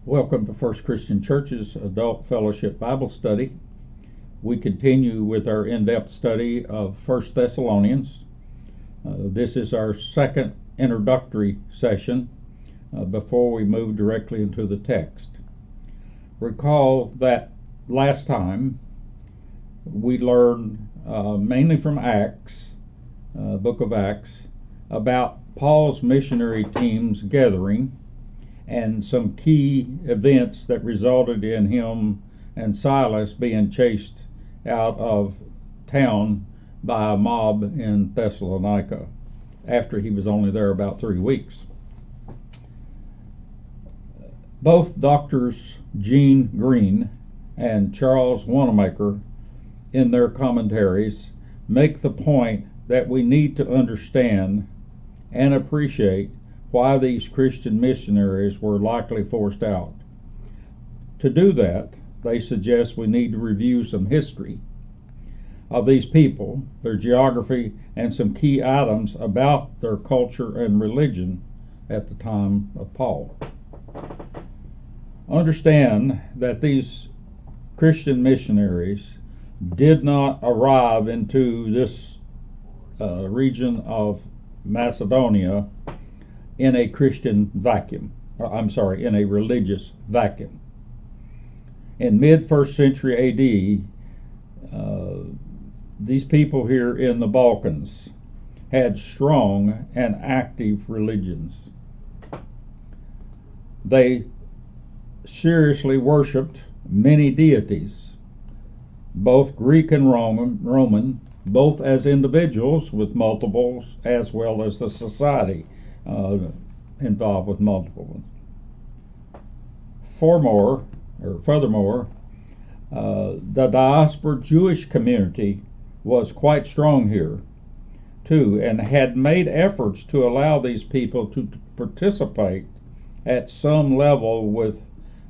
Welcome to First Christian Church's Adult Fellowship Bible Study. We continue with our in-depth study of First Thessalonians. This is our second introductory session before we move directly into the text. Recall that last time we learned mainly from Acts, book of Acts, about Paul's missionary team's gathering and some key events that resulted in him and Silas being chased out of town by a mob in Thessalonica after he was only there about 3 weeks. Both Doctors Gene Green and Charles Wanamaker, in their commentaries, make the point that we need to understand and appreciate why these Christian missionaries were likely forced out. To do that, they suggest we need to review some history of these people, their geography, and some key items about their culture and religion at the time of Paul. Understand that these Christian missionaries did not arrive into this region of Macedonia in a Christian vacuum. In a religious vacuum. In mid-1st century AD, these people here in the Balkans had strong and active religions. They seriously worshipped many deities, both Greek and Roman, both as individuals with multiples as well as the society involved with multiple ones. Furthermore, the diaspora Jewish community was quite strong here too, and had made efforts to allow these people to participate at some level with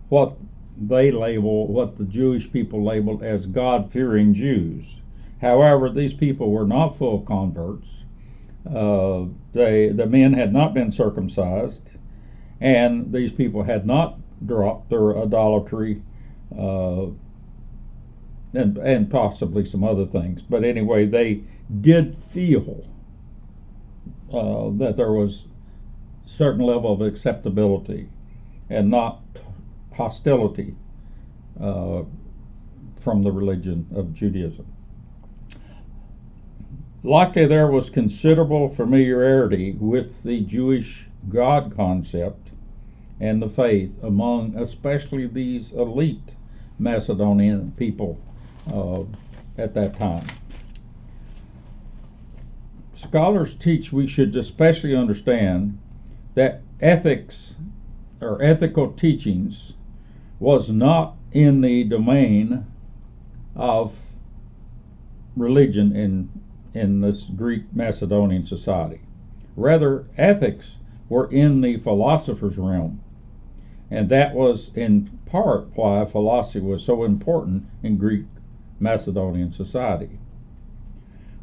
what the Jewish people labeled as God-fearing Jews. However, these people were not full converts. The men had not been circumcised, and these people had not dropped their idolatry and possibly some other things. But anyway, they did feel that there was a certain level of acceptability and not hostility from the religion of Judaism. Likely there was considerable familiarity with the Jewish God concept and the faith among especially these elite Macedonian people at that time. Scholars teach we should especially understand that ethics or ethical teachings was not in the domain of religion in this Greek Macedonian society. Rather, ethics were in the philosopher's realm, and that was in part why philosophy was so important in Greek Macedonian society.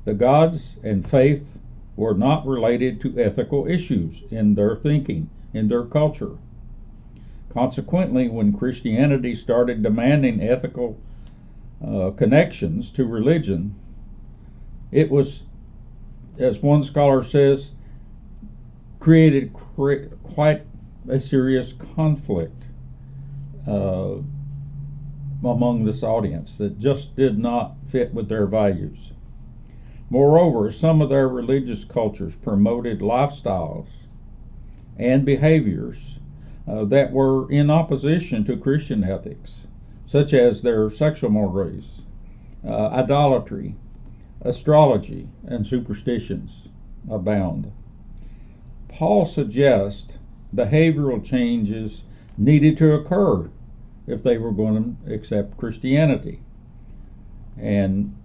The gods and faith were not related to ethical issues in their thinking, in their culture. Consequently, when Christianity started demanding ethical connections to religion, it was, as one scholar says, created quite a serious conflict among this audience that just did not fit with their values. Moreover, some of their religious cultures promoted lifestyles and behaviors that were in opposition to Christian ethics, such as their sexual mores, idolatry, astrology, and superstitions abound. Paul suggests behavioral changes needed to occur if they were going to accept Christianity, and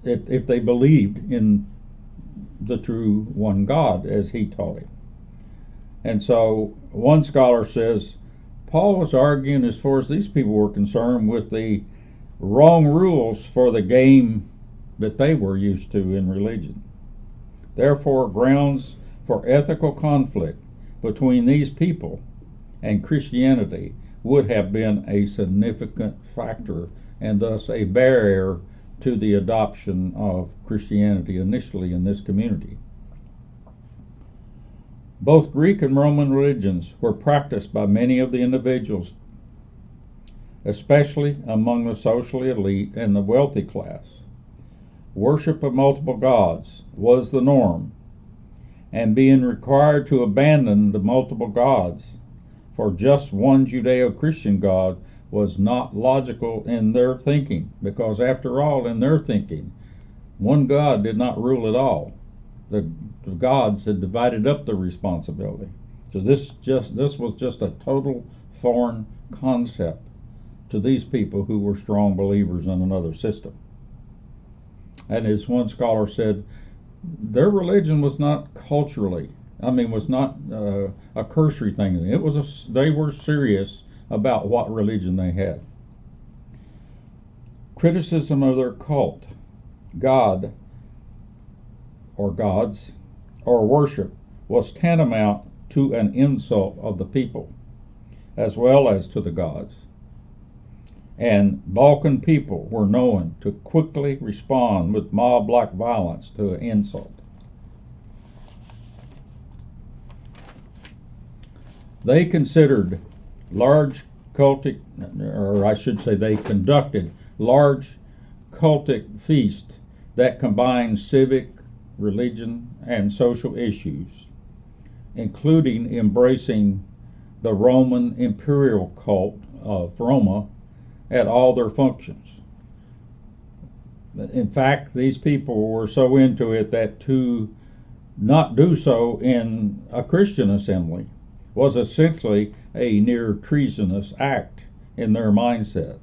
if they believed in the true one God as he taught it. And so one scholar says Paul was arguing, as far as these people were concerned, with the wrong rules for the game that they were used to in religion. Therefore, grounds for ethical conflict between these people and Christianity would have been a significant factor and thus a barrier to the adoption of Christianity initially in this community. Both Greek and Roman religions were practiced by many of the individuals, especially among the socially elite and the wealthy class. Worship of multiple gods was the norm, and being required to abandon the multiple gods for just one Judeo-Christian God was not logical in their thinking, because after all, in their thinking, one God did not rule at all. The gods had divided up the responsibility. So this was just a total foreign concept to these people who were strong believers in another system. And as one scholar said, their religion was not was not a cursory thing. They were serious about what religion they had. Criticism of their cult, God, or gods, or worship was tantamount to an insult of the people, as well as to the gods. And Balkan people were known to quickly respond with mob-like violence to an insult. They considered large cultic, or I should say they conducted large cultic feasts that combined civic, religion, and social issues, including embracing the Roman imperial cult of Roma at all their functions. In fact, these people were so into it that to not do so in a Christian assembly was essentially a near treasonous act in their mindset.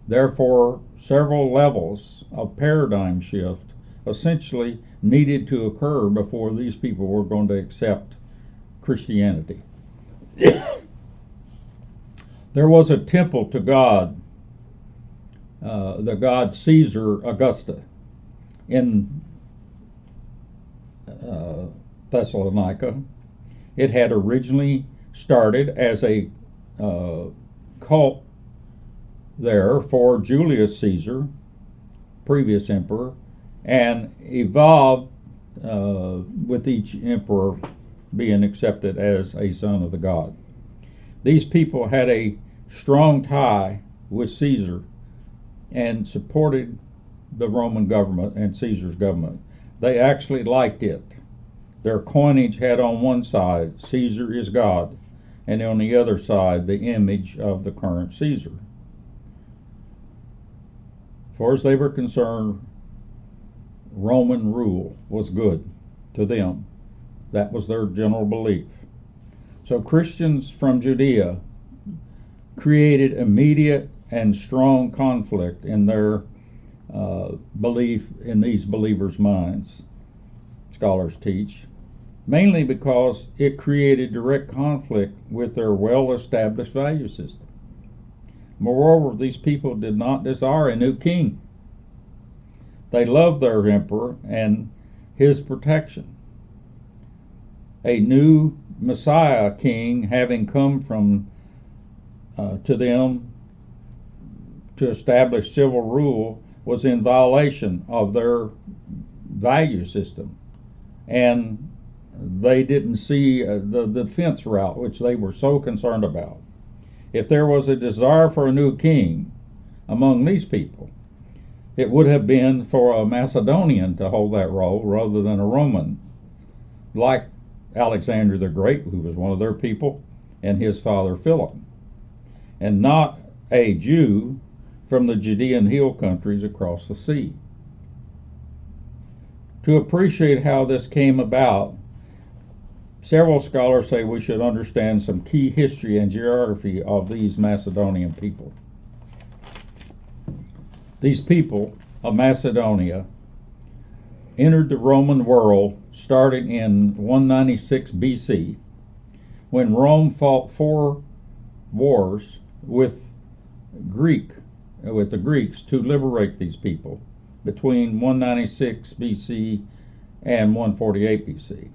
Therefore, several levels of paradigm shift essentially needed to occur before these people were going to accept Christianity. There was a temple to God, the god Caesar Augusta, in Thessalonica. It had originally started as a cult there for Julius Caesar, previous emperor, and evolved with each emperor being accepted as a son of the god. These people had a strong tie with Caesar and supported the Roman government and Caesar's government. They actually liked it. Their coinage had on one side, Caesar is God, and on the other side, the image of the current Caesar. As far as they were concerned, Roman rule was good to them. That was their general belief. So Christians from Judea created immediate and strong conflict in their belief in these believers' minds, scholars teach, mainly because it created direct conflict with their well-established value system. Moreover, these people did not desire a new king. They loved their emperor and his protection. A new Messiah king having come from to them to establish civil rule was in violation of their value system, and they didn't see the defense route, which they were so concerned about. If there was a desire for a new king among these people, it would have been for a Macedonian to hold that role rather than a Roman, like Alexander the Great, who was one of their people, and his father Philip, and not a Jew from the Judean hill countries across the sea. To appreciate how this came about, several scholars say we should understand some key history and geography of these Macedonian people. These people of Macedonia entered the Roman world starting in 196 BC, when Rome fought 4 wars with the Greeks to liberate these people between 196 BC and 148 BC.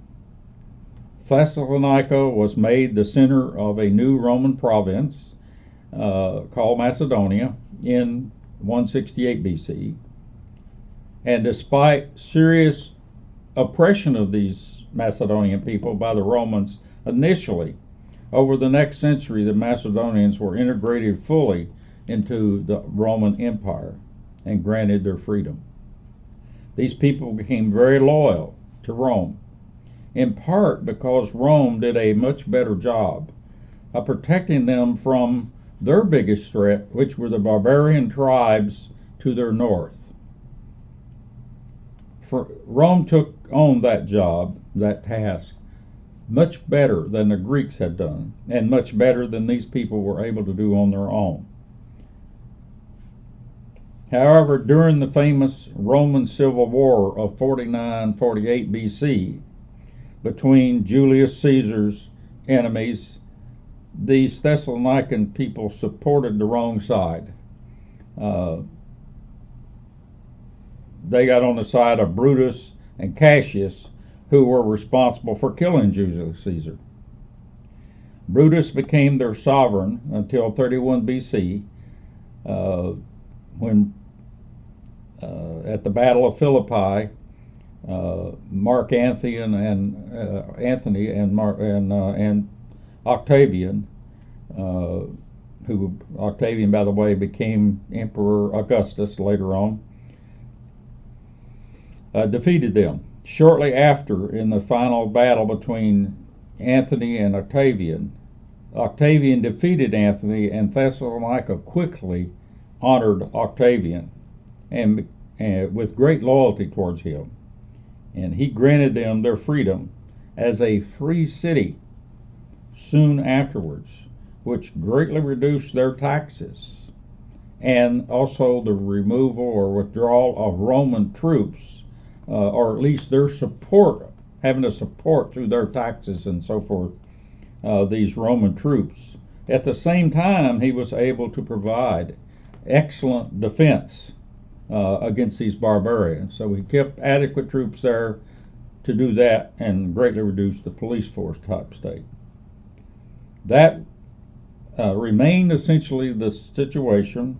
Thessalonica was made the center of a new Roman province called Macedonia in 168 BC. And despite serious oppression of these Macedonian people by the Romans initially, over the next century the Macedonians were integrated fully into the Roman Empire and granted their freedom. These people became very loyal to Rome, in part because Rome did a much better job of protecting them from their biggest threat, which were the barbarian tribes to their north. Rome took on that job, that task, much better than the Greeks had done, and much better than these people were able to do on their own. However, during the famous Roman Civil War of 49-48 BC, between Julius Caesar's enemies, these Thessalonican people supported the wrong side. They got on the side of Brutus and Cassius, who were responsible for killing Julius Caesar. Brutus became their sovereign until 31 BC, when at the Battle of Philippi, Mark Antony and Octavian, who Octavian, by the way, became Emperor Augustus later on, defeated them. Shortly after, in the final battle between Antony and Octavian, Octavian defeated Antony, and Thessalonica quickly honored Octavian and with great loyalty towards him. And he granted them their freedom as a free city soon afterwards, which greatly reduced their taxes, and also the removal or withdrawal of Roman troops, or at least their support, having to support through their taxes and so forth, these Roman troops. At the same time, he was able to provide excellent defense against these barbarians. So he kept adequate troops there to do that and greatly reduced the police force type state. That remained essentially the situation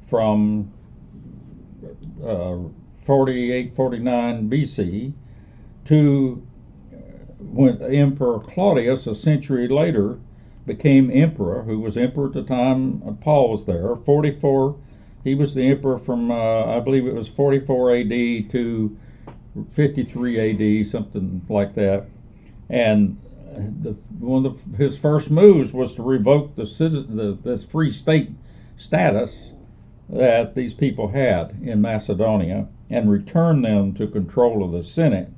from 48-49 BC to when Emperor Claudius, a century later, became emperor, who was emperor at the time Paul was there. 44, he was the emperor from, I believe it was 44 AD to 53 AD, something like that. And one of his first moves was to revoke this free state status that these people had in Macedonia and return them to control of the Senate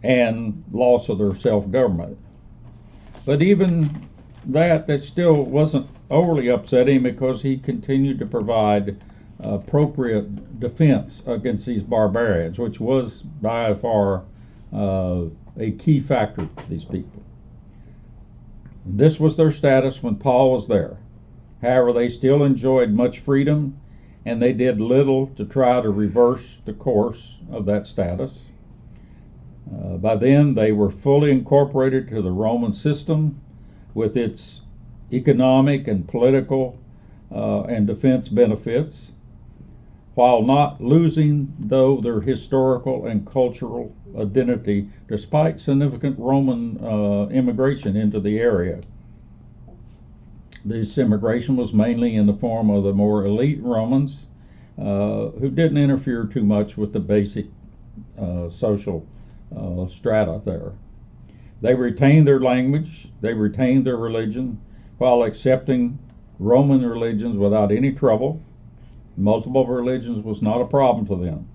and loss of their self-government. But even that still wasn't overly upsetting, because he continued to provide appropriate defense against these barbarians, which was by far a key factor to these people. This was their status when Paul was there. However, they still enjoyed much freedom, and they did little to try to reverse the course of that status. By then, they were fully incorporated to the Roman system with its economic and political and defense benefits, while not losing, though, their historical and cultural identity despite significant Roman immigration into the area. This immigration was mainly in the form of the more elite Romans who didn't interfere too much with the basic social strata there. They retained their language, they retained their religion, while accepting Roman religions without any trouble. Multiple religions was not a problem to them.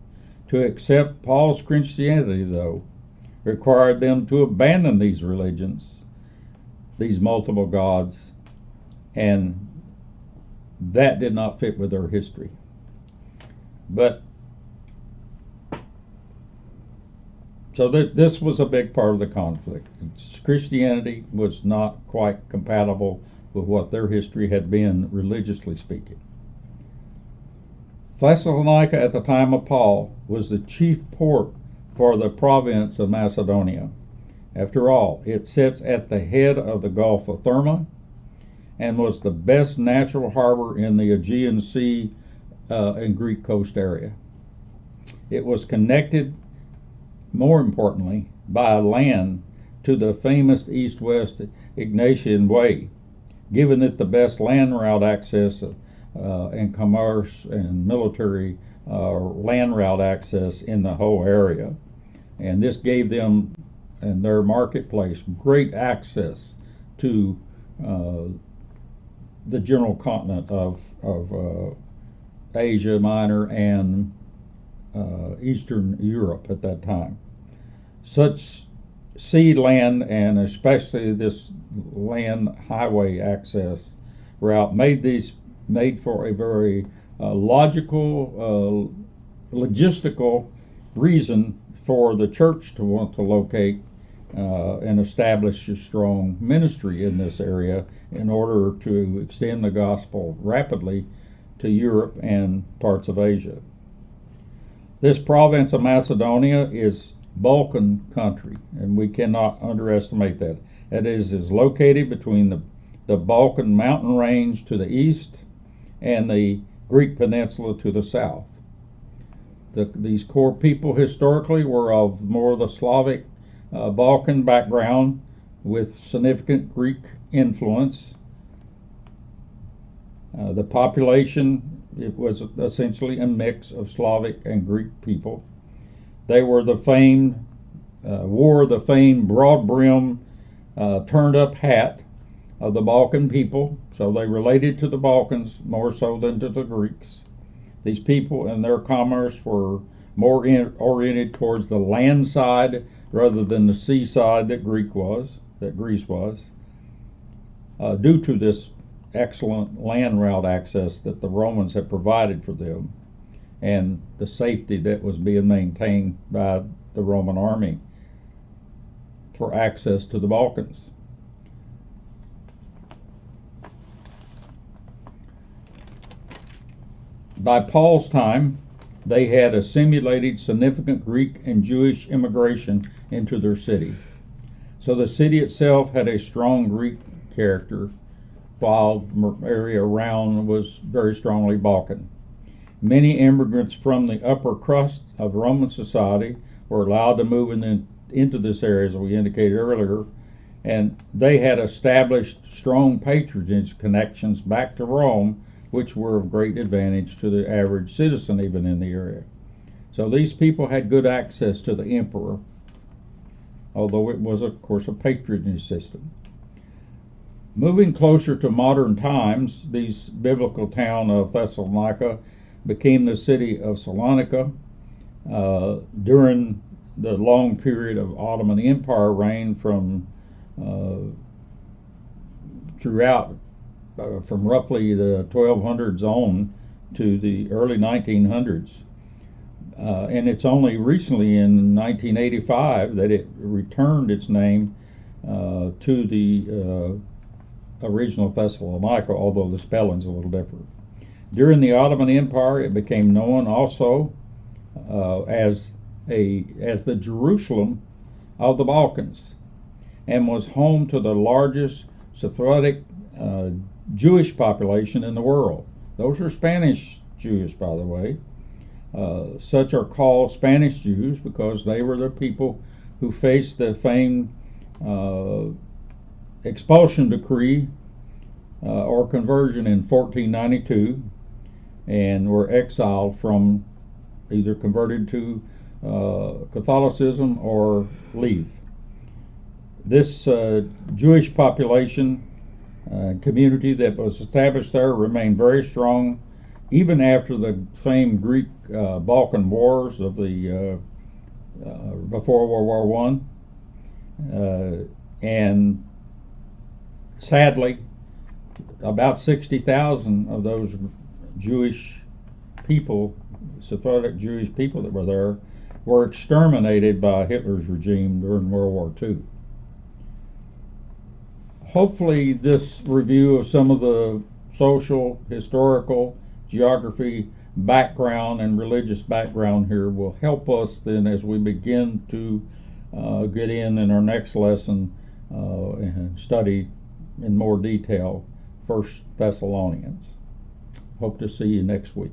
To accept Paul's Christianity, though, required them to abandon these religions, these multiple gods, and that did not fit with their history. But so this was a big part of the conflict. Christianity was not quite compatible with what their history had been, religiously speaking. Thessalonica at the time of Paul was the chief port for the province of Macedonia. After all, it sits at the head of the Gulf of Therma and was the best natural harbor in the Aegean Sea and Greek coast area. It was connected, more importantly, by land to the famous east-west Egnatian Way, giving it the best land route access and commerce and military land route access in the whole area. And this gave them and their marketplace great access to the general continent of Asia Minor and Eastern Europe at that time. Such sea, land, and especially this land highway access route made for a very logical, logistical reason for the church to want to locate and establish a strong ministry in this area in order to extend the gospel rapidly to Europe and parts of Asia. This province of Macedonia is Balkan country, and we cannot underestimate that. It is located between the Balkan mountain range to the east and the Greek peninsula to the south. These core people historically were of more of the Slavic Balkan background with significant Greek influence. The population, it was essentially a mix of Slavic and Greek people. They were wore the famed broad-brim, turned-up hat of the Balkan people, so they related to the Balkans more so than to the Greeks. These people and their commerce were more oriented towards the land side rather than the seaside that Greece was, due to this excellent land route access that the Romans had provided for them and the safety that was being maintained by the Roman army for access to the Balkans. By Paul's time, they had assimilated significant Greek and Jewish immigration into their city. So the city itself had a strong Greek character, while the area around was very strongly Balkan. Many immigrants from the upper crust of Roman society were allowed to move into this area, as we indicated earlier, and they had established strong patronage connections back to Rome, which were of great advantage to the average citizen even in the area. So these people had good access to the emperor, although it was, of course, a patronage system. Moving closer to modern times, this biblical town of Thessalonica became the city of Salonika during the long period of Ottoman Empire reign from roughly the 1200s on to the early 1900s. And it's only recently in 1985 that it returned its name to the original Thessalonica, although the spelling's a little different. During the Ottoman Empire, it became known also as the Jerusalem of the Balkans, and was home to the largest Sephardic Jewish population in the world. Those are Spanish Jews, by the way. Such are called Spanish Jews because they were the people who faced the famed expulsion decree or conversion in 1492 and were exiled from either converted to Catholicism or leave. This Jewish population community that was established there remained very strong even after the famed Greek Balkan Wars of the before World War I, and sadly, about 60,000 of those Jewish people, Sephardic Jewish people that were there, were exterminated by Hitler's regime during World War II. Hopefully this review of some of the social, historical, geography background and religious background here will help us then as we begin to get in our next lesson and study in more detail 1 Thessalonians. Hope to see you next week.